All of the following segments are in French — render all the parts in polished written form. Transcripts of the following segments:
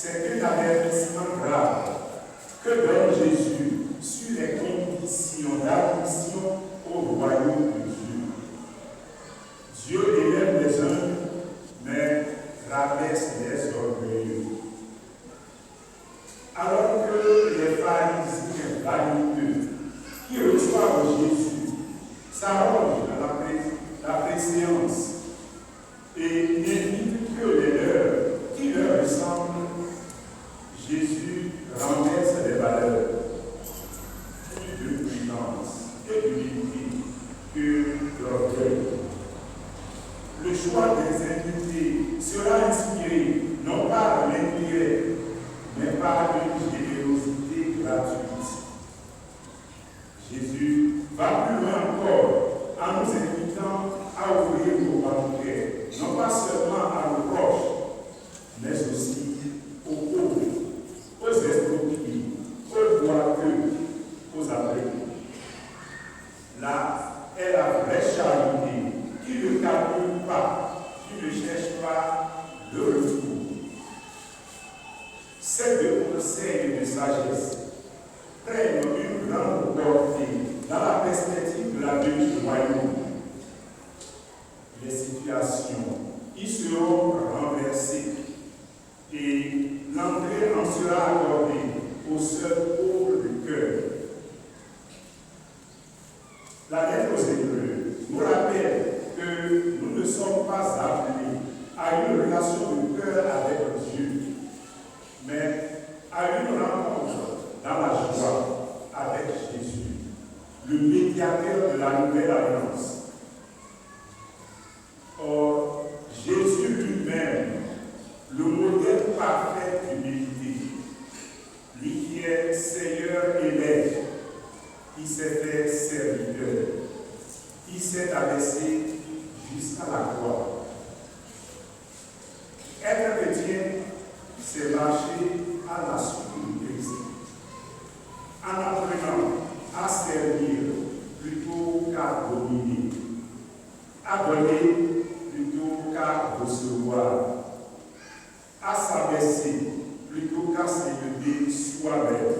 C'est un avertissement grave que donne Jésus sur les conditions Alors que les pharisiens vaniteux qui reçoivent Jésus s'arrogent à la préséance et n'invitent que les leurs qui leur ressemblent, Jésus renverse les valeurs, plus de prudence et d'humilité que d'orgueil. Le choix des invités sera inspiré non par l'intérêt, mais par une générosité gratuite. Jésus va plus loin encore en nous invitant à ouvrir nos banquets, non pas seulement à nos proches, mais aussi aux pauvres, aux escroqueries, aux boiteux, aux aveugles. Là est la vraie charité qui ne calcule pas, qui ne cherche pas le retour. Ces deux conseils de sagesse prennent une grande portée dans la perspective de la venue du royaume. Les situations y seront renversées et l'entrée en sera accordée aux seuls pauvres de cœur. La lettre aux Hébreux nous rappelle que nous ne sommes pas appelés à une relation de cœur avec Dieu, mais à une rencontre dans la joie avec Jésus, le médiateur de la nouvelle alliance. Or, Jésus lui-même, le modèle parfait d'humilité, lui qui est Seigneur et Maître, qui s'est fait serviteur, qui s'est abaissé jusqu'à la croix. Être chrétien, c'est marcher à la suite de Christ, en apprenant à servir plutôt qu'à dominer, à donner plutôt qu'à recevoir, à s'abaisser plutôt qu'à s'élever soi-même.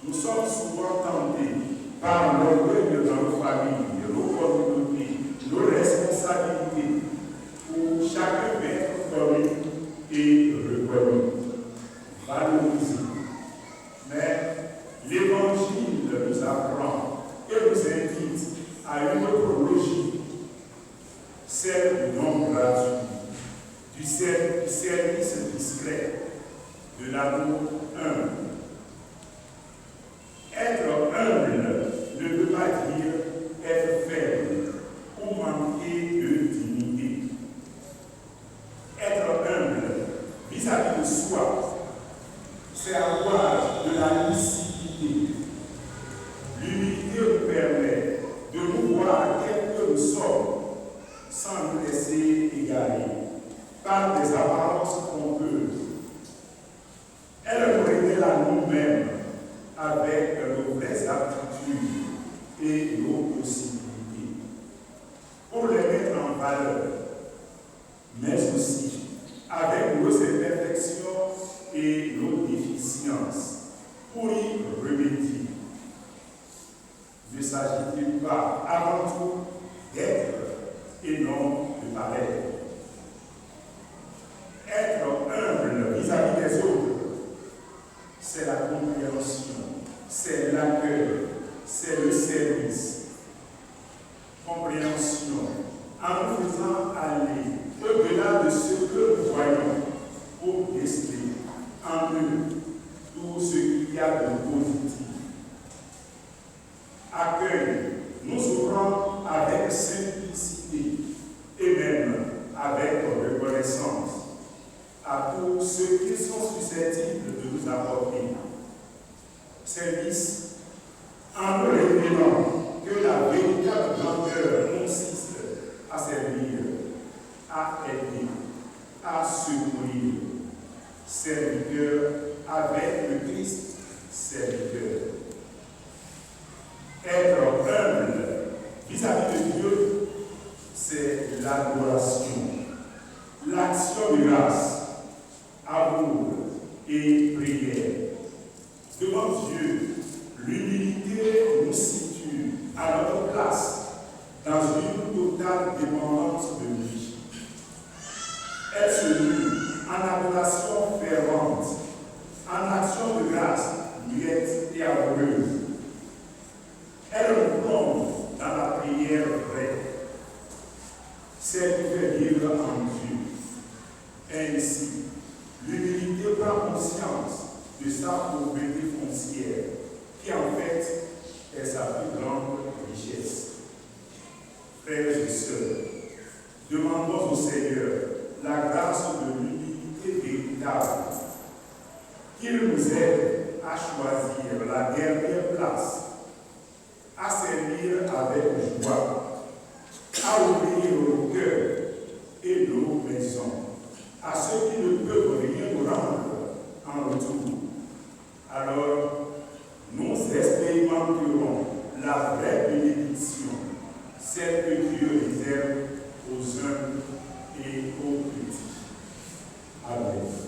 Nous sommes souvent tentés par l'orgueil de nos familles, de nos communautés, de nos responsabilités, où chacun veut être connu et reconnu, valorisé. Mais l'Évangile nous apprend et nous invite à une autre logique, celle du don gratuit, du service discret, de l'amour humble. Être humble ne veut pas dire être faible ou manquer de dignité. Être humble vis-à-vis de soi, c'est avoir de la lucidité. L'humilité nous permet de nous voir tels que nous sommes, sans nous laisser égarer par des apparences trompeuses. Elle nous révèle à nous-mêmes avec nos vraies aptitudes et nos possibilités, pour les mettre en valeur, mais aussi avec nos imperfections et nos déficiences, pour y remédier. Ne s'agit-il pas avant tout d'être et non de paraître? Être humble vis-à-vis des autres, c'est la compréhension, c'est l'accueil, c'est le service. Compréhension, en nous faisant aller au-delà de ce que nous voyons pour déceler en eux tout ce qu'il y a de positif. Accueil, nous ouvrons avec simplicité et même avec reconnaissance à tous ceux qui sont susceptibles de nous apporter. Service, en nous révélant que la véritable grandeur consiste à servir, à aider, à secourir. Serviteur avec le Christ, serviteur. Être humble vis-à-vis de Dieu, c'est l'adoration, l'action de grâce, amour et prière. Devant Dieu, l'humilité nous situe à notre place dans une totale dépendance de lui. de sa pauvreté foncière, qui en fait est sa plus grande richesse. Frères et sœurs, demandons au Seigneur la grâce de l'humilité véritable, qu'il nous aide à choisir la dernière place, à servir avec joie, à ouvrir nos cœurs et nos maisons à ceux qui ne peuvent rien nous rendre en retour. Alors, nous expérimenterons la vraie bénédiction, celle que Dieu réserve aux humbles et aux petits. Amen.